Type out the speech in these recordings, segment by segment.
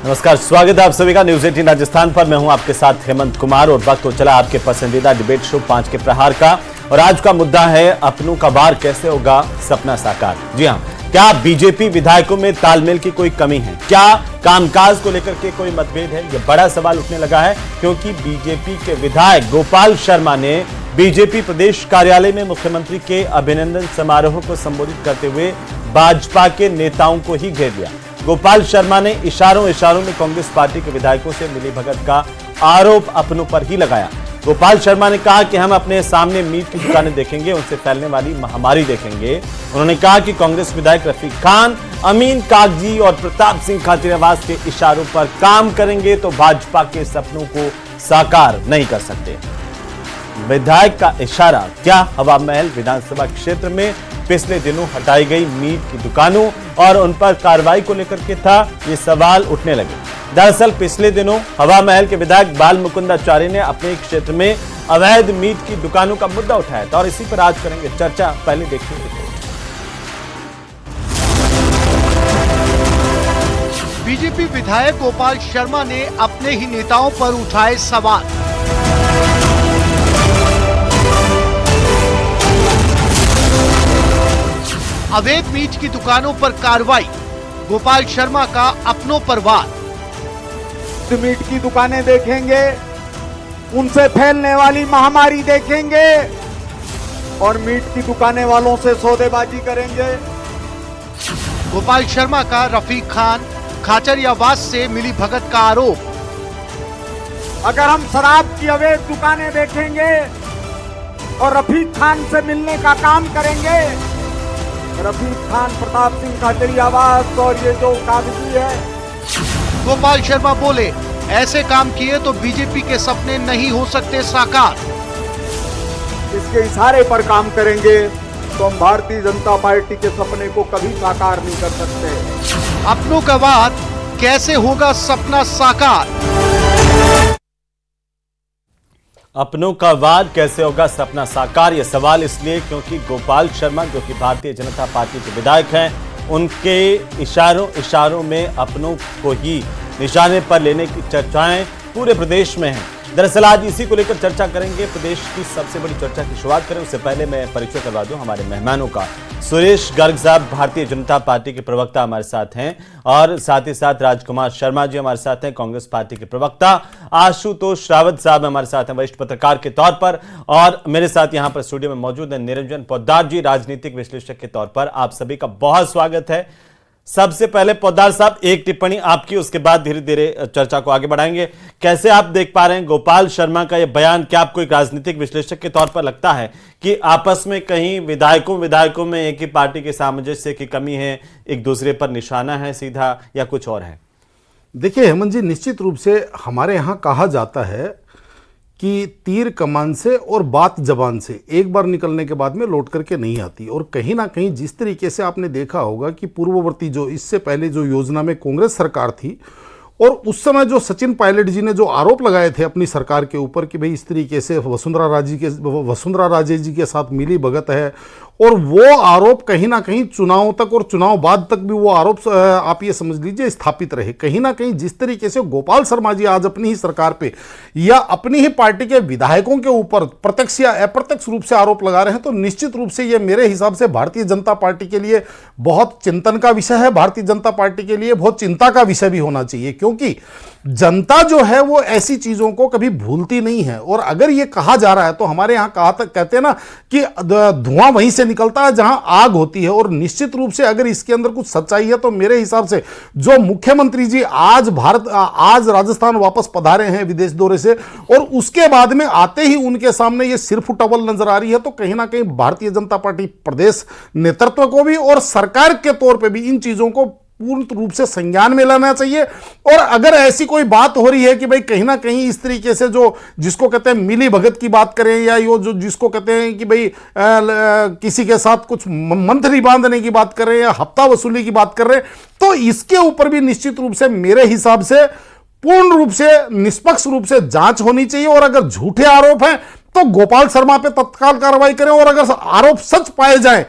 नमस्कार, स्वागत है आप सभी का न्यूज 18 राजस्थान पर। मैं हूं आपके साथ हेमंत कुमार और वक्त हो चला आपके पसंदीदा डिबेट शो 5 के प्रहार का। और आज का मुद्दा है अपनों का वार कैसे होगा सपना साकार। जी हां, क्या बीजेपी विधायकों में तालमेल की कोई कमी है? क्या कामकाज को लेकर के कोई मतभेद है? यह बड़ा सवाल उठने लगा है क्योंकि बीजेपी के विधायक गोपाल शर्मा ने बीजेपी प्रदेश कार्यालय में मुख्यमंत्री के अभिनंदन समारोह को संबोधित करते हुए भाजपा के नेताओं को ही घेर लिया। गोपाल शर्मा ने इशारों में कांग्रेस पार्टी के विधायकों से मिलीभगत का आरोप अपनों पर ही लगाया। गोपाल शर्मा ने कहा कि हम अपने सामने मीट की दुकानें देखेंगे, उनसे फैलने वाली महामारी देखेंगे। उन्होंने कहा कि कांग्रेस विधायक रफीक खान, अमीन कागजी और प्रताप सिंह खातिरनवाज के इशारों पर काम करेंगे तो भाजपा के सपनों को साकार नहीं कर सकते। विधायक का इशारा क्या हवा महल विधानसभा क्षेत्र में पिछले दिनों हटाई गई मीट की दुकानों और उन पर कार्रवाई को लेकर के था? ये सवाल उठने लगे। दरअसल पिछले दिनों हवा महल के विधायक बाल मुकुंदाचार्य ने अपने क्षेत्र में अवैध मीट की दुकानों का मुद्दा उठाया था और इसी पर आज करेंगे चर्चा। पहले देखिए रिपोर्ट। बीजेपी विधायक गोपाल शर्मा ने अपने ही नेताओं पर उठाए सवाल। अवैध मीट की दुकानों पर कार्रवाई, गोपाल शर्मा का अपनों पर वार। मीट की दुकानें देखेंगे, उनसे फैलने वाली महामारी देखेंगे और मीट की दुकानें वालों से सौदेबाजी करेंगे। गोपाल शर्मा का रफीक खान, खाचरियावास से मिली भगत का आरोप। अगर हम शराब की अवैध दुकानें देखेंगे और रफीक खान से मिलने का काम करेंगे, रफीक खान, प्रताप सिंह खाचरियावास और ये जो कागजी है। गोपाल शर्मा बोले, ऐसे काम किए तो बीजेपी के सपने नहीं हो सकते साकार। इसके इशारे पर काम करेंगे तो हम भारतीय जनता पार्टी के सपने को कभी साकार नहीं कर सकते। अपनों का वार कैसे होगा सपना साकार? अपनों का वार कैसे होगा सपना साकार? यह सवाल इसलिए क्योंकि गोपाल शर्मा जो कि भारतीय जनता पार्टी के विधायक हैं, उनके इशारों में अपनों को ही निशाने पर लेने की चर्चाएं पूरे प्रदेश में हैं। दरअसल आज इसी को लेकर चर्चा करेंगे। प्रदेश की सबसे बड़ी चर्चा की शुरुआत करें उससे पहले मैं परिचय करवा दूं हमारे मेहमानों का। सुरेश गर्ग साहब भारतीय जनता पार्टी के प्रवक्ता हमारे साथ हैं और साथ ही साथ राजकुमार शर्मा जी हमारे साथ हैं, कांग्रेस पार्टी के प्रवक्ता। आशुतोष रावत साहब हमारे साथ हैं वरिष्ठ पत्रकार के तौर पर, और मेरे साथ यहां पर स्टूडियो में मौजूद है निरंजन पोद्दार जी, राजनीतिक विश्लेषक के तौर पर। आप सभी का बहुत स्वागत है। सबसे पहले पोद्दार साहब, एक टिप्पणी आपकी, उसके बाद धीरे धीरे चर्चा को आगे बढ़ाएंगे। कैसे आप देख पा रहे हैं गोपाल शर्मा का यह बयान? क्या आपको एक राजनीतिक विश्लेषक के तौर पर लगता है कि आपस में कहीं विधायकों में एक ही पार्टी के सामंजस्य की कमी है, एक दूसरे पर निशाना है सीधा, या कुछ और है? देखिए हेमंत जी, निश्चित रूप से हमारे यहाँ कहा जाता है कि तीर कमान से और बात जबान से एक बार निकलने के बाद में लौट करके नहीं आती। और कहीं ना कहीं जिस तरीके से आपने देखा होगा कि पूर्ववर्ती जो इससे पहले जो योजना में कांग्रेस सरकार थी, और उस समय जो सचिन पायलट जी ने जो आरोप लगाए थे अपनी सरकार के ऊपर कि भाई इस तरीके से वसुंधरा राजे जी के साथ मिली भगत है, और वो आरोप कहीं ना कहीं चुनाव तक और चुनाव बाद तक भी वो आरोप आप ये समझ लीजिए स्थापित रहे। कहीं ना कहीं जिस तरीके से गोपाल शर्मा जी आज अपनी ही सरकार पे या अपनी ही पार्टी के विधायकों के ऊपर प्रत्यक्ष या अप्रत्यक्ष रूप से आरोप लगा रहे हैं, तो निश्चित रूप से ये मेरे हिसाब से भारतीय जनता पार्टी के लिए बहुत चिंतन का विषय है। भारतीय जनता पार्टी के लिए बहुत चिंता का विषय भी होना चाहिए, क्योंकि जनता जो है वो ऐसी चीजों को कभी भूलती नहीं है। और अगर ये कहा जा रहा है तो हमारे यहाँ कहते हैं ना कि धुआं वहीं से निकलता है जहां आग होती है। और निश्चित रूप से अगर इसके अंदर कुछ सच्चाई है तो मेरे हिसाब से जो मुख्यमंत्री जी आज राजस्थान वापस पधारे हैं विदेश दौरे से, और उसके बाद में आते ही उनके सामने ये सिर्फ टवल नजर आ रही है, तो कहीं ना कहीं भारतीय जनता पार्टी प्रदेश नेतृत्व को भी और सरकार के तौर पर भी इन चीजों को पूर्ण रूप से संज्ञान में लाना चाहिए। और अगर ऐसी कोई बात हो रही है कि भाई कहीं ना कहीं इस तरीके से जो जिसको कहते हैं मिली भगत की बात करें, या यो जो जिसको कहते हैं कि भाई किसी के साथ कुछ मंथली बांधने की बात करें या हफ्ता वसूली की बात कर रहे हैं, तो इसके ऊपर भी निश्चित रूप से मेरे हिसाब से पूर्ण रूप से निष्पक्ष रूप से जांच होनी चाहिए। और अगर झूठे आरोप हैं तो गोपाल शर्मा पे तत्काल कार्रवाई करें, और अगर आरोप सच पाए जाएं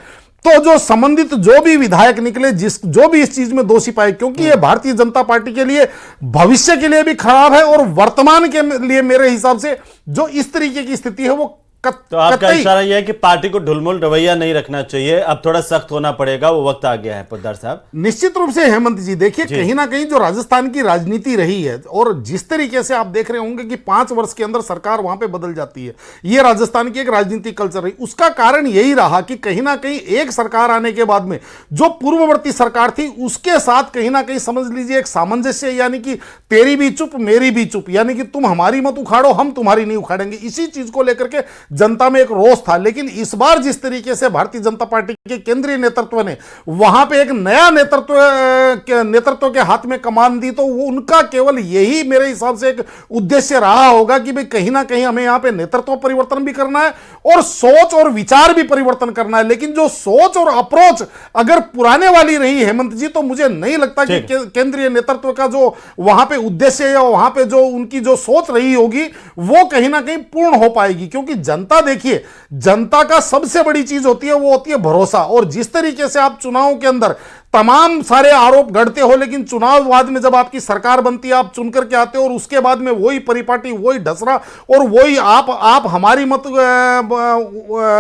तो जो संबंधित जो भी विधायक निकले, जो भी इस चीज में दोषी पाए, क्योंकि ये भारतीय जनता पार्टी के लिए भविष्य के लिए भी खराब है और वर्तमान के लिए मेरे हिसाब से जो इस तरीके की स्थिति है वो तो आपका इशारा यह है कि पार्टी को ढुलमुल रवैया नहीं रखना चाहिए, अब थोड़ा सख्त होना पड़ेगा, वो वक्त आ गया है पोद्दार साहब। निश्चित रूप से हेमंत जी, देखिए कहीं ना कहीं जो राजस्थान की राजनीति रही है और जिस तरीके से आप देख रहे होंगे कि 5 वर्ष के अंदर सरकार वहां पे बदल जाती है, ये राजस्थान की एक राजनीतिक कल्चर रही। उसका कारण यही रहा कि कहीं ना कहीं एक सरकार आने के बाद में जो पूर्ववर्ती सरकार थी उसके साथ कहीं ना कहीं समझ लीजिए एक सामंजस्य, यानी कि तेरी भी चुप मेरी भी चुप, यानी कि तुम हमारी मत उखाड़ो हम तुम्हारी नहीं उखाड़ेंगे, इसी चीज को लेकर के जनता में एक रोष था। लेकिन इस बार जिस तरीके से भारतीय जनता पार्टी के केंद्रीय नेतृत्व ने वहां पे एक नया नेतृत्व के हाथ में कमान दी, तो वो उनका केवल यही मेरे हिसाब से एक उद्देश्य रहा होगा कि भाई कहीं ना कहीं हमें यहां पे नेतृत्व परिवर्तन भी करना है और सोच और विचार भी परिवर्तन करना है। लेकिन जो सोच और अप्रोच अगर पुराने वाली रही हेमंत जी, तो मुझे नहीं लगता कि केंद्रीय नेतृत्व का जो वहां पे उद्देश्य या वहां पे जो उनकी जो सोच रही होगी वो कहीं ना कहीं पूर्ण हो पाएगी। क्योंकि जनता, देखिए जनता का सबसे बड़ी चीज होती है वो होती है भरोसा। और जिस तरीके से आप चुनाव के अंदर तमाम सारे आरोप गढ़ते हो, लेकिन चुनाव बाद में जब आपकी सरकार बनती है आप चुन करके आते हो और उसके बाद में वही परिपाटी, वही ढसरा और वही आप हमारी मत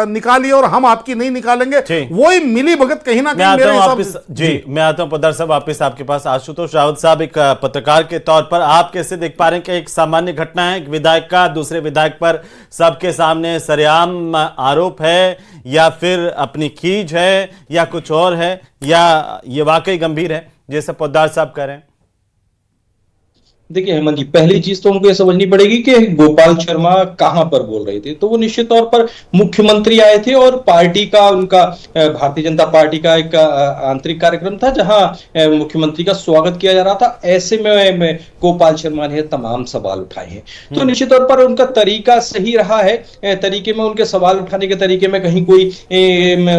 निकालिए और हम आपकी नहीं निकालेंगे, वही मिली भगत कहीं ना कहीं मेरे हिसाब से। जी मैं आता हूं पोद्दार साहब वापस आपके पास। आशुतोष रावत साहब, एक पत्रकार के तौर पर आप कैसे देख पा रहे हैं कि एक सामान्य घटना है, एक विधायक का दूसरे विधायक पर सबके सामने सरेआम आरोप है, या फिर अपनी खींच है, या कुछ और है, या ये वाकई गंभीर है जैसे पोद्दार साहब कह रहे हैं? देखिए हेमंत जी, पहली चीज तो हमको ये समझनी पड़ेगी कि गोपाल शर्मा कहां पर बोल रहे थे। तो वो निश्चित तौर पर मुख्यमंत्री आए थे और पार्टी का, उनका भारतीय जनता पार्टी का एक आंतरिक कार्यक्रम था जहां मुख्यमंत्री का स्वागत किया जा रहा था। ऐसे में गोपाल शर्मा ने तमाम सवाल उठाए हैं। तो निश्चित तौर पर उनका तरीका सही रहा है, तरीके में, उनके सवाल उठाने के तरीके में कहीं कोई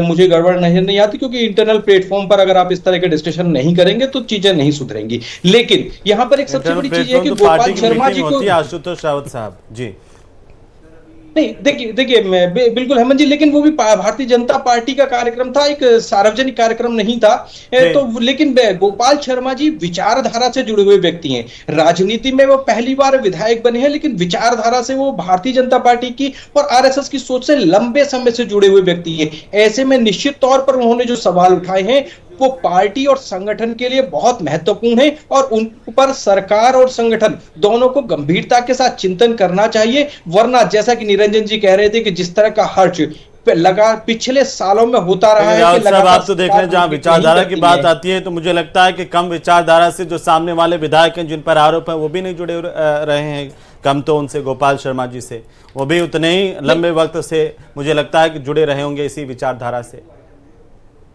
मुझे गड़बड़ नजर नहीं आती, क्योंकि इंटरनल प्लेटफॉर्म पर अगर आप इस तरह के डिस्कशन नहीं करेंगे तो चीजें नहीं सुधरेंगी। लेकिन यहां पर एक सबसे बड़ी चीज है कि गोपाल शर्मा जी को, आशुतोष रावत साहब जी नहीं, देखिए बिल्कुल हेमंत जी, लेकिन वो भी भारतीय जनता पार्टी का कार्यक्रम था, एक सार्वजनिक कार्यक्रम नहीं था। तो लेकिन गोपाल शर्मा जी विचारधारा से जुड़े हुए व्यक्ति हैं। राजनीति में वो पहली बार विधायक बने हैं, लेकिन विचारधारा से वो भारतीय जनता पार्टी की और आरएसएस की सोच से लंबे समय से जुड़े हुए व्यक्ति हैं। ऐसे में निश्चित तौर पर उन्होंने जो सवाल उठाए हैं वो पार्टी और संगठन के लिए बहुत महत्वपूर्ण है और उन पर सरकार और संगठन दोनों को गंभीरता के साथ चिंतन करना चाहिए। वरना जैसा कि निरंजन जी कह रहे थे कि जिस तरह का हर्ष लगा पिछले सालों में होता रहा है कि आप तो देख रहे हैं जहां विचारधारा की बात आती है तो मुझे लगता है कि कम विचारधारा से जो सामने वाले विधायक हैं जिन पर आरोप है वो भी नहीं जुड़े रहे हैं, कम तो उनसे गोपाल शर्मा जी से वो भी उतने ही लंबे वक्त से मुझे लगता है कि जुड़े रहे होंगे इसी विचारधारा से।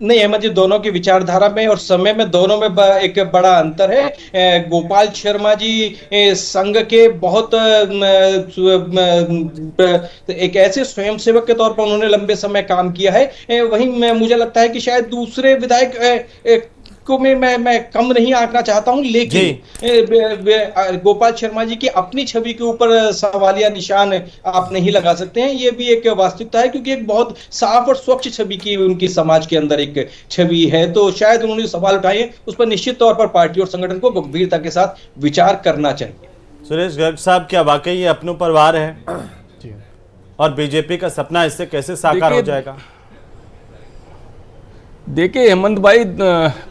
नहीं अहमद जी, दोनों की विचारधारा में और समय में दोनों में एक बड़ा अंतर है। गोपाल शर्मा जी संघ के बहुत एक ऐसे स्वयंसेवक के तौर पर उन्होंने लंबे समय काम किया है। वहीं मुझे लगता है कि शायद दूसरे विधायक को मैं कम नहीं आंकना चाहता हूं, लेकिन गोपाल शर्मा जी की अपनी छवि के ऊपर सवालिया निशान आप नहीं लगा सकते हैं। ये भी एक वास्तविकता है, क्योंकि एक बहुत साफ और स्वच्छ छवि की उनकी समाज के अंदर एक छवि है। तो शायद उन्होंने सवाल उठाए उस पर निश्चित तौर पर पार्टी और संगठन को गंभीरता के साथ विचार करना चाहिए। सुरेश गर्ग साहब, क्या वाकई ये अपनों पर वार है और बीजेपी का सपना इससे कैसे साकार हो जाएगा? देखिए हेमंत भाई,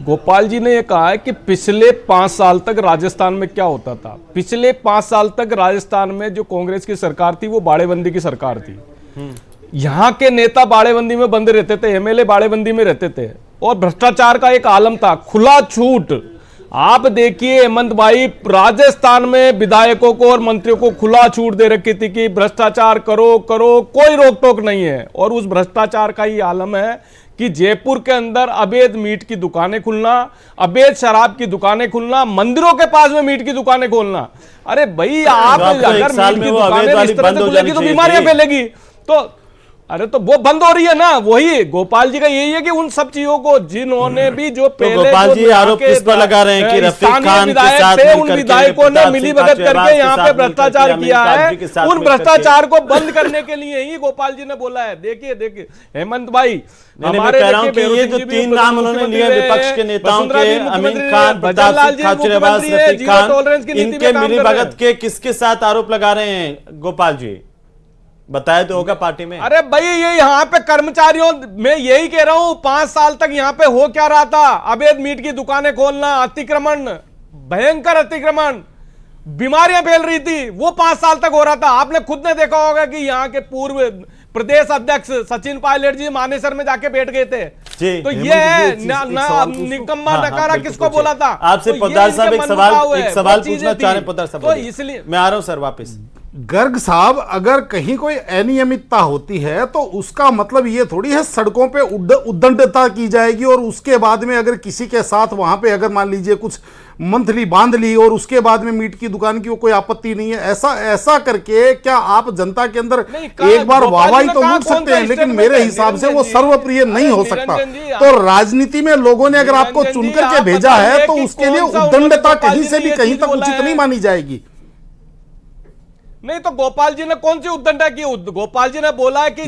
गोपाल जी ने यह कहा है कि पिछले 5 साल तक राजस्थान में क्या होता था। पिछले 5 साल तक राजस्थान में जो कांग्रेस की सरकार थी वो बाड़ेबंदी की सरकार थी। यहाँ के नेता बाड़ेबंदी में बंद रहते थे, एमएलए बाड़ेबंदी में रहते थे और भ्रष्टाचार का एक आलम था, खुला छूट। आप देखिए हेमंत भाई, राजस्थान में विधायकों को और मंत्रियों को खुला छूट दे रखी थी कि भ्रष्टाचार करो, कोई रोक टोक नहीं है। और उस भ्रष्टाचार का ही आलम है कि जयपुर के अंदर अवैध मीट की दुकानें खुलना, अवैध शराब की दुकानें खुलना, मंदिरों के पास में मीट की दुकानें खोलना। अरे भाई, आप अगर मीट की दुकानें इस तरह से खुलेगी तो बीमारियां फैलेगी। तो अरे तो वो बंद हो रही है ना, वही गोपाल जी का यही है कि उन सब चीजों को जिन्होंने भी जो पहले गोपाल जी आरोप किस पर लगा रहे हैं कि रफीक खान के साथ मिलकर उन विधायकों ने मिलीभगत करके यहाँ पे भ्रष्टाचार किया है, उन भ्रष्टाचार को बंद करने के लिए ही गोपाल जी ने बोला है। देखिए हेमंत भाई, हमारे कह रहा हूं कि ये जो 3 नाम उन्होंने लिए विपक्ष के नेताओं के, अमीन खान, प्रताप सिंह खाचरियावास, रफीक खान, इनके मिलीभगत के किसके साथ आरोप लगा रहे हैं गोपाल जी? बताया तो होगा पार्टी में। अरे भाई ये यहाँ पे कर्मचारियों में यही कह रहा हूं, 5 साल तक यहाँ पे हो क्या रहा था? अवैध मीट की दुकानें खोलना, अतिक्रमण, भयंकर अतिक्रमण, बीमारियां फैल रही थी, वो 5 साल तक हो रहा था। आपने खुद ने देखा होगा कि यहाँ के पूर्व प्रदेश अध्यक्ष सचिन पायलट जी मानेसर में जाके बैठ गए थे। तो ये है निकम्मा नकारा किसको बोला था? आपसे पोद्दार साहब एक सवाल पूछना चाह रहे हैं। पोद्दार साहब, तो इसलिए मैं आ रहा हूं सर वापस। गर्ग साहब, अगर कहीं कोई अनियमितता होती है तो उसका मतलब ये थोड़ी है सड़कों पे उद्दंडता की जाएगी और उसके बाद में अगर किसी के साथ वहां पे अगर मान लीजिए कुछ मंथली बांध ली और उसके बाद में मीट की दुकान की कोई आपत्ति नहीं है, ऐसा करके क्या आप जनता के अंदर एक बार वाहवाही तो लूट सकते हैं, लेकिन मेरे हिसाब से वो सर्वप्रिय नहीं हो सकता। तो राजनीति में लोगों ने अगर आपको चुन करके भेजा है तो उसके लिए उद्दंडता कहीं से भी कहीं तक उचित नहीं मानी जाएगी। नहीं तो गोपाल जी ने कौन सी उद्दंडा की? गोपाल जी ने बोला है कि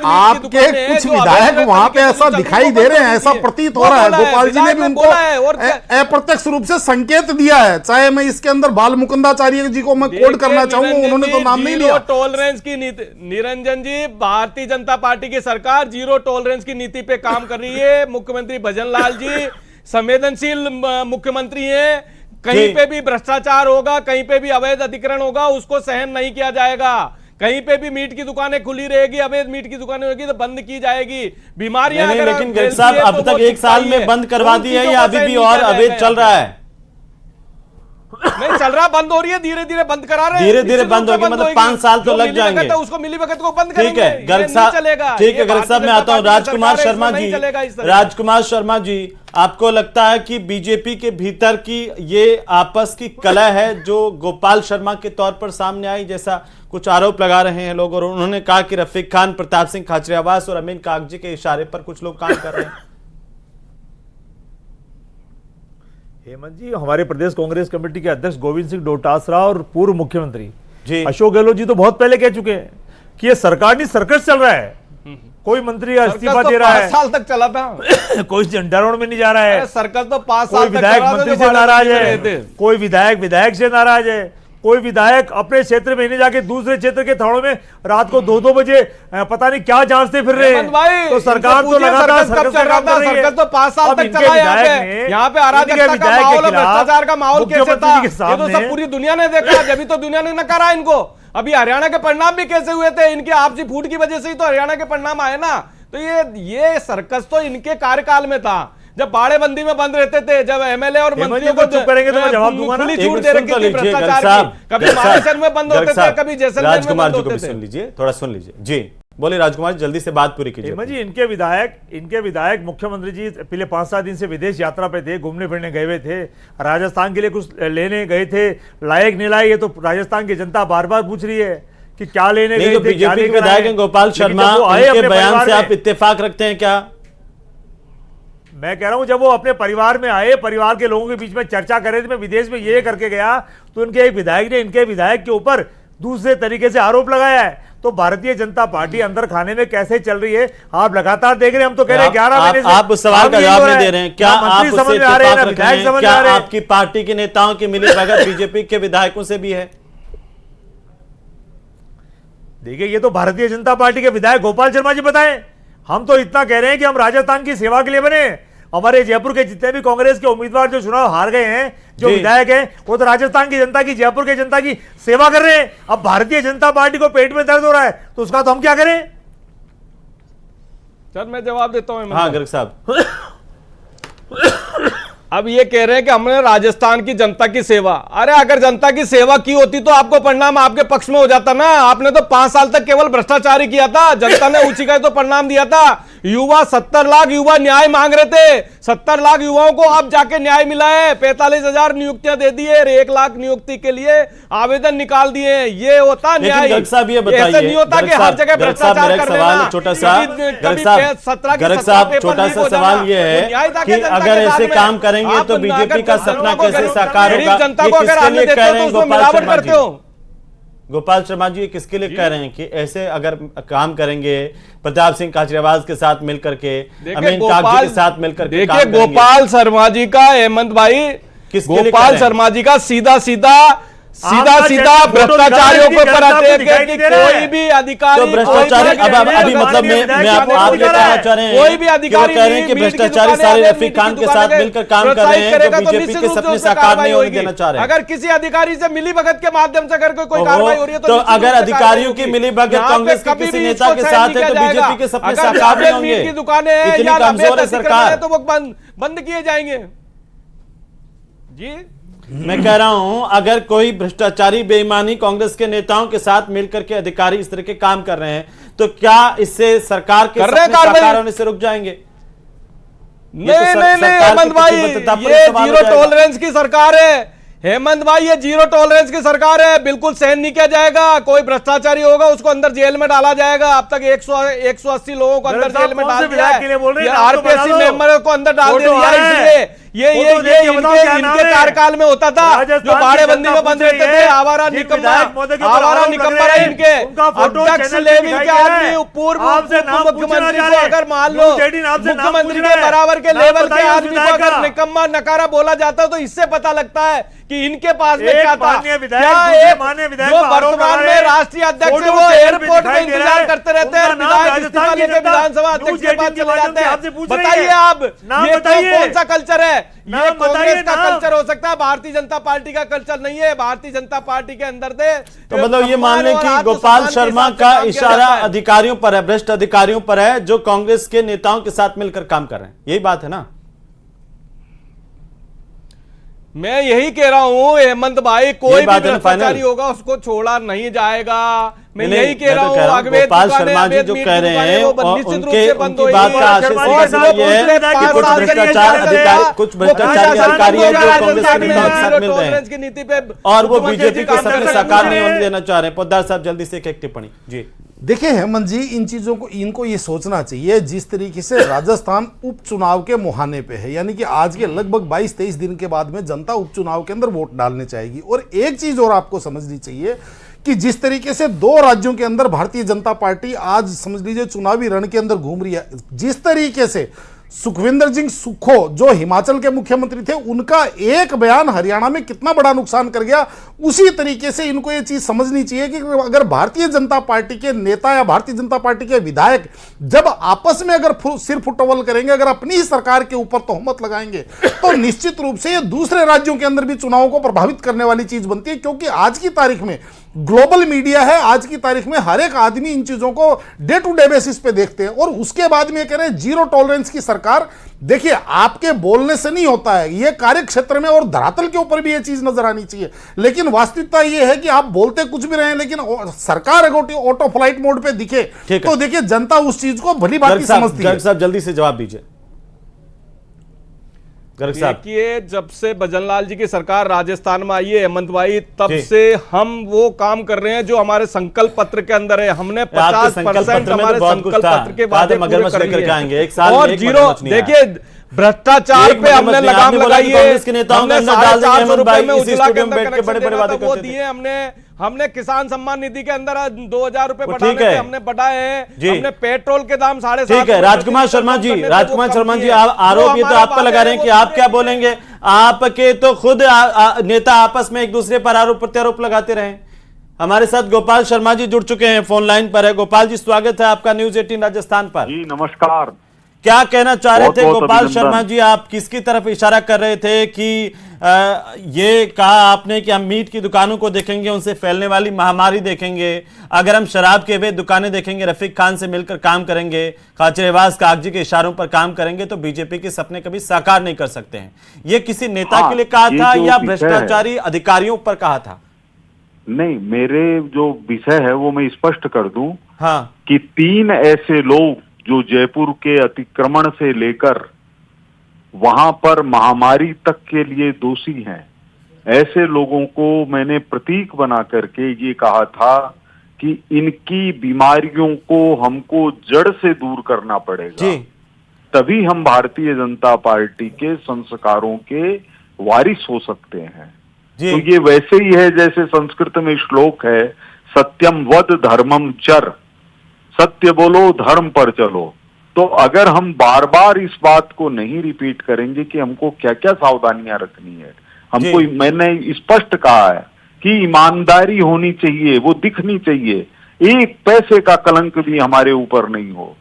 आपके कुछ विधायक वहां पे ऐसा दिखाई दे रहे हैं, ऐसा प्रतीत हो रहा है। गोपाल जी ने भी उनको अप्रत्यक्ष रूप से संकेत दिया है, चाहे मैं इसके अंदर बाल मुकुंदाचार्य जी को मैं कोड करना चाहूंगा, उन्होंने तो नाम नहीं लिया। टॉलरेंस की नीति, निरंजन जी, भारतीय जनता पार्टी की सरकार 0 टॉलरेंस की नीति पे काम कर रही है। मुख्यमंत्री भजन लाल जी संवेदनशील मुख्यमंत्री है। कहीं पे भी भ्रष्टाचार होगा, कहीं पे भी अवैध अधिग्रहण होगा, उसको सहन नहीं किया जाएगा। कहीं पे भी मीट की दुकानें खुली रहेगी, अवैध मीट की दुकानें होगी तो बंद की जाएगी। बीमारियां लेकिन गर्ग साहब अब तक 1 साल में बंद करवा दी है या अभी भी और अवैध चल रहा है? नहीं चल रहा, बंद हो रही है, धीरे धीरे बंद करा रहे हैं। धीरे धीरे बंद होगी, मतलब 5 साल तो लग जाएंगे। उसको मिलीभगत को बंद करेंगे। ठीक है गर्ग साहब, ठीक है गर्ग साहब, मैं आता हूं राजकुमार शर्मा जी। राजकुमार शर्मा जी, आपको लगता है कि बीजेपी के भीतर की ये आपस की कलह है जो गोपाल शर्मा के तौर पर सामने आई, जैसा कुछ आरोप लगा रहे हैं लोग, और उन्होंने कहा कि रफीक खान, प्रताप सिंह खाचरियावास और अमीन कागजी के इशारे पर कुछ लोग काम कर रहे हैं? हेमंत जी, हमारे प्रदेश कांग्रेस कमेटी के अध्यक्ष गोविंद सिंह डोटासरा और पूर्व मुख्यमंत्री जी अशोक गहलोत जी तो बहुत पहले कह चुके हैं कि ये सरकार नहीं सर्कस चल रहा है। कोई मंत्री इस्तीफा दे रहा है, 5 साल तक चला था। कोई झंडारोहण में नहीं जा रहा है, सर्कस तो 5 साल कोई विधायक मंत्री से नाराज है, कोई विधायक से नाराज है, कोई विधायक अपने क्षेत्र में नहीं जाके दूसरे क्षेत्र के थानों में रात को 2-2 बजे पता नहीं क्या जांचते फिर रहे हैं। तो सरकार तो लगातार सर्कस का काम कर रही है। तो 5 साल तक चला यहाँ पे अराजकता का माहौल, भ्रष्टाचार का माहौल कैसे था ये तो सब पूरी दुनिया ने देखा, जब तो दुनिया ने नकारा इनको। अभी हरियाणा के परिणाम भी कैसे हुए थे, इनके आपसी फूट की वजह से ही तो हरियाणा के परिणाम आए ना। तो ये सर्कस तो इनके कार्यकाल में था, जब बाड़ेबंदी में बंद रहते थे, जब एमएलए और मंत्रियों को चुप करेंगे तो मैं जवाब दूंगा ना। छूट दे रखी थी भ्रष्टाचार की, कभी महाराष्ट्र में बंद होते थे, कभी जैसलमेर में बंद होते थे। सुन लीजिए, थोड़ा सुन लीजिए जी। बोले राजकुमार जी, जल्दी से बात पूरी कीजिए। हेमंत जी, इनके विधायक मुख्यमंत्री जी पिछले 5-7 दिन से विदेश यात्रा पे थे, घूमने फिरने गए हुए थे, राजस्थान के लिए कुछ लेने गए थे, लायक नहीं लाए, ये तो राजस्थान की जनता बार बार पूछ रही है कि क्या लेने गए थे। बीजेपी के विधायक गोपाल शर्मा, उनके बयान से आप इत्तेफाक रखते हैं क्या? मैं कह रहा हूं जब वो अपने परिवार में आए, परिवार के लोगों के बीच में चर्चा कर रहे थे, मैं विदेश में ये करके गया, तो उनके एक विधायक ने इनके विधायक के ऊपर दूसरे तरीके से आरोप लगाया है। तो भारतीय जनता पार्टी अंदर खाने में कैसे चल रही है आप लगातार देख रहे हैं। हम तो कह रहे हैं 11 महीने से आप उस सवाल का जवाब नहीं दे रहे हैं। क्या आप उससे इत्तेफाक रखते हैं? क्या आपकी पार्टी के नेताओं की मिलीभगत बीजेपी के विधायकों से भी है? देखिए, ये तो भारतीय जनता पार्टी के विधायक गोपाल शर्मा जी बताएं। हम तो इतना कह रहे हैं कि हम राजस्थान की सेवा के लिए बने। हमारे जयपुर के जितने भी कांग्रेस के उम्मीदवार जो चुनाव हार गए हैं, जो विधायक हैं, वो तो राजस्थान की जनता की, जयपुर के जनता की सेवा कर रहे हैं। अब भारतीय जनता पार्टी को पेट में दर्द हो रहा है तो उसका तो हम क्या करें? सर मैं जवाब देता हूं। हाँ गर्ग साहब, अब ये कह रहे हैं कि हमने राजस्थान की जनता की सेवा। अरे अगर जनता की सेवा की होती तो आपको परिणाम आपके पक्ष में हो जाता ना। आपने तो 5 साल तक केवल भ्रष्टाचार ही किया था, जनता ने ऊंची का तो परिणाम दिया था। युवा 70 लाख युवा न्याय मांग रहे थे, 70 लाख युवाओं को अब जाके न्याय मिला है। 45,000 नियुक्तियां दे दी है, 1 लाख नियुक्ति के लिए आवेदन निकाल दिए। ये होता न्याय। गर्ग साहब ये बताइए, ऐसा नहीं होता कि हर जगह भ्रष्टाचार कर देना। छोटा सा गर्ग साहब छोटा सा सवाल ये है कि अगर ऐसे काम करेंगे तो बीजेपी का सपना कैसे साकार होगा? जनता को अगर आपने देते हो तो उसमें मिलावट करते हो। गोपाल शर्मा जी किसके लिए कह रहे हैं कि ऐसे अगर काम करेंगे प्रताप सिंह खाचरियावास के साथ मिलकर के, अमीन कागजी के साथ मिलकर के, देखिए गोपाल शर्मा जी का, हेमंत भाई, गोपाल शर्मा जी का सीधा भ्रष्टाचारियों को कोई भी अधिकारी, तो भ्रष्टाचारी अभी मतलब मैं आप ये कहना चाह रहे हैं, कोई भी अधिकारी कह रहे हैं कि भ्रष्टाचारी सारे रफीक खान के साथ मिलकर काम कर रहे हैं, तो बीजेपी के सपने साकार नहीं होने देना चाह रहे हैं। अगर किसी अधिकारी से मिलीभगत के माध्यम से अगर कोई कार्रवाई हो रही है तो अगर अधिकारियों की मिलीभगत कांग्रेस के किसी नेता के साथ है तो बीजेपी के सपने साकार नहीं होंगे। की दुकानें इतनी कमजोर है सरकार, तो वो बंद किए जाएंगे। जी मैं कह रहा हूं अगर कोई भ्रष्टाचारी बेईमानी कांग्रेस के नेताओं के साथ मिलकर के अधिकारी इस तरह के काम कर रहे हैं तो क्या इससे सरकार के सपने साकार होने से रुक जाएंगे? नहीं हेमंत भाई, ये जीरो टॉलरेंस की सरकार है। हेमंत भाई ये जीरो टॉलरेंस की सरकार है, बिल्कुल सहन नहीं किया जाएगा। कोई भ्रष्टाचारी होगा उसको अंदर जेल में डाला जाएगा। अब तक 180 लोगों को अंदर जेल में डाल दिया है। आरपीएससी मेंबर को अंदर डाल दिया, इसलिए ये इनके कार्यकाल में होता था, जो बाड़ेबंदी में बंद रहते थे। आवारा निकम्मा रहे इनके अध्यक्ष लेवल के आदमी, पूर्व मुख्यमंत्री को अगर मान लो मुख्यमंत्री के बराबर के लेवल के आदमी को अगर निकम्मा नकारा बोला जाता तो इससे पता लगता है कि इनके पास में क्या था। जो वर्तमान में राष्ट्रीय अध्यक्ष है वो एयरपोर्ट में इंतजार करते रहते हैं, विधायक इस्तीफा लेकर विधानसभा अध्यक्ष के पास चले जाते हैं। बताइए आप, ये कौन सा कल्चर है? ये कांग्रेस का कल्चर हो सकता है, भारतीय जनता पार्टी का कल्चर नहीं है। भारतीय जनता पार्टी के अंदर थे तो मतलब ये मान लें कि गोपाल शर्मा का इशारा अधिकारियों पर है, भ्रष्ट अधिकारियों पर है जो कांग्रेस के नेताओं के साथ मिलकर काम कर रहे हैं। यही बात है ना? मैं यही कह रहा हूं हेमंत भाई, कोई भी भ्रष्टाचारी होगा उसको छोड़ा नहीं जाएगा। मैं यही कह रहा हूं। गोपाल शर्मा जी जो कह रहे हैं उनकी बात का आशय ये है कि कुछ भ्रष्टाचारी अधिकारी है जो कांग्रेस के नेताओं के साथ मिल रहे हैं और वो बीजेपी के सपने साकार नहीं होने देना चाह रहे हैं। पोद्दार साहब जल्दी से एक टिप्पणी जी। देखिए हेमंत जी, इन चीज़ों को इनको ये सोचना चाहिए जिस तरीके से राजस्थान उपचुनाव के मुहाने पे है, यानी कि आज के लगभग 22-23 दिन के बाद में जनता उपचुनाव के अंदर वोट डालने चाहेगी। और एक चीज़ और आपको समझनी चाहिए कि जिस तरीके से 2 राज्यों के अंदर भारतीय जनता पार्टी आज समझ लीजिए चुनावी रण के अंदर घूम रही है, जिस तरीके से सुखविंदर सिंह सुक्खू जो हिमाचल के मुख्यमंत्री थे उनका एक बयान हरियाणा में कितना बड़ा नुकसान कर गया, उसी तरीके से इनको ये चीज समझनी चाहिए कि अगर भारतीय जनता पार्टी के नेता या भारतीय जनता पार्टी के विधायक जब आपस में अगर सिर फुटबॉल करेंगे, अगर अपनी ही सरकार के ऊपर तोहमत लगाएंगे तो निश्चित रूप से ये दूसरे राज्यों के अंदर भी चुनावों को प्रभावित करने वाली चीज बनती है। क्योंकि आज की तारीख में ग्लोबल मीडिया है, आज की तारीख में हर एक आदमी इन चीजों को डे टू डे बेसिस पे देखते हैं। और उसके बाद में कह रहे हैं जीरो टॉलरेंस की सरकार। देखिए आपके बोलने से नहीं होता है, ये कार्य क्षेत्र में और धरातल के ऊपर भी ये चीज नजर आनी चाहिए। लेकिन वास्तविकता ये है कि आप बोलते कुछ भी रहे लेकिन सरकार अगर ऑटो फ्लाइट मोड पे दिखे तो देखिए जनता उस चीज को भली भांति समझती है। गर्ग साहब जल्दी से जवाब दीजिए। देखिए जब से भजनलाल जी की सरकार राजस्थान में आई है हेमंत भाई, तब से हम वो काम कर रहे हैं जो हमारे संकल्प पत्र के अंदर है। हमने 50% हमारे संकल्प पत्र के वादे पूरे कर लिए हैं। और जीरो देखिए भ्रष्टाचार पे हमने लगाम लगाई है। हमने 450 रुपए में उज्ज्वला के अंदर कनेक्शन देना था वो दिए हमने किसान सम्मान निधि के अंदर 2000 रुपए बढ़ाने थे, हमने बढ़ाए हैं। हमने पेट्रोल के दाम 7.5। ठीक है राजकुमार शर्मा जी आरोप ये तो आप पे लगा रहे हैं कि आप क्या बोलेंगे? आपके तो खुद नेता आपस में एक दूसरे पर आरोप प्रत्यारोप लगाते रहे। हमारे साथ गोपाल शर्मा जी जुड़ चुके हैं, फोन लाइन पर है। गोपाल जी स्वागत है आपका न्यूज 18 राजस्थान पर। जी नमस्कार। क्या कहना चाह रहे थे गोपाल शर्मा जी? आप किसकी तरफ इशारा कर रहे थे कि ये कहा आपने कि हम मीट की दुकानों को देखेंगे, उनसे फैलने वाली महामारी देखेंगे, अगर हम शराब के अवैध दुकानें देखेंगे, रफीक खान से मिलकर काम करेंगे, खाचरियावास कागजी के इशारों पर काम करेंगे तो बीजेपी के सपने कभी साकार नहीं कर सकते हैं। ये किसी नेता के लिए कहा था या भ्रष्टाचारी अधिकारियों पर कहा था? नहीं, मेरे जो विषय है वो मैं स्पष्ट कर दूं हाँ कि 3 ऐसे लोग जो जयपुर के अतिक्रमण से लेकर वहां पर महामारी तक के लिए दोषी हैं, ऐसे लोगों को मैंने प्रतीक बना करके ये कहा था कि इनकी बीमारियों को हमको जड़ से दूर करना पड़ेगा, तभी हम भारतीय जनता पार्टी के संस्कारों के वारिस हो सकते हैं। तो ये वैसे ही है जैसे संस्कृत में श्लोक है, सत्यम वद धर्मम चर, सत्य बोलो धर्म पर चलो। तो अगर हम बार बार इस बात को नहीं रिपीट करेंगे कि हमको क्या क्या सावधानियां रखनी है, हमको, मैंने स्पष्ट कहा है कि ईमानदारी होनी चाहिए, वो दिखनी चाहिए, एक पैसे का कलंक भी हमारे ऊपर नहीं हो,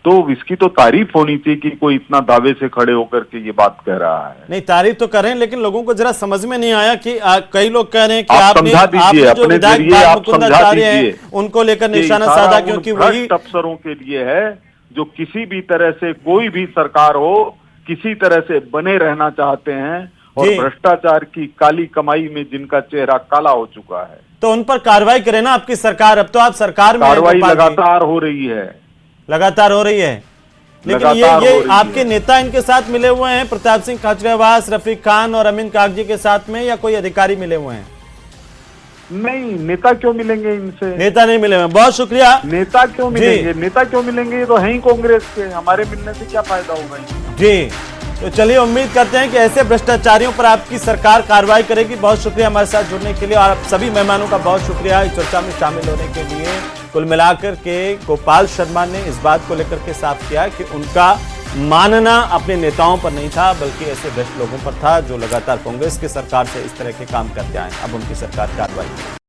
तो इसकी तो तारीफ होनी चाहिए कि कोई इतना दावे से खड़े होकर के ये बात कह रहा है। नहीं, तारीफ तो कर रहे हैं, लेकिन लोगों को जरा समझ में नहीं आया कि कई लोग कह रहे हैं कि आप समझा दीजिए, अपने जरिए आप समझा दीजिए, उनको लेकर निशाना साधा, क्योंकि वही अफसरों के लिए है जो किसी भी तरह से, कोई भी सरकार हो, किसी तरह से बने रहना चाहते हैं और भ्रष्टाचार की काली कमाई में जिनका चेहरा काला हो चुका है। तो उन पर कार्रवाई करे ना आपकी सरकार, अब तो आप सरकार में कार्रवाई लगातार हो रही है, लगातार हो रही है। लेकिन ये आपके नेता इनके साथ मिले हुए हैं, प्रताप सिंह खाचरियावास, रफीक खान और अमीन कागजी के साथ में, या कोई अधिकारी मिले हुए हैं? नहीं, नेता क्यों मिलेंगे इनसे? नेता नहीं मिले हुए। बहुत शुक्रिया। नेता क्यों मिलेंगे? नेता क्यों मिलेंगे? ये तो है ही कांग्रेस के, हमारे मिलने से क्या फायदा होगा? जी, तो चलिए उम्मीद करते हैं कि ऐसे भ्रष्टाचारियों पर आपकी सरकार कार्रवाई करेगी। बहुत शुक्रिया हमारे साथ जुड़ने के लिए, और आप सभी मेहमानों का बहुत शुक्रिया इस चर्चा में शामिल होने के लिए। कुल मिलाकर के गोपाल शर्मा ने इस बात को लेकर के साफ किया कि उनका मानना अपने नेताओं पर नहीं था, बल्कि ऐसे भ्रष्ट लोगों पर था जो लगातार कांग्रेस की सरकार से इस तरह के काम करते आए। अब उनकी सरकार कार्रवाई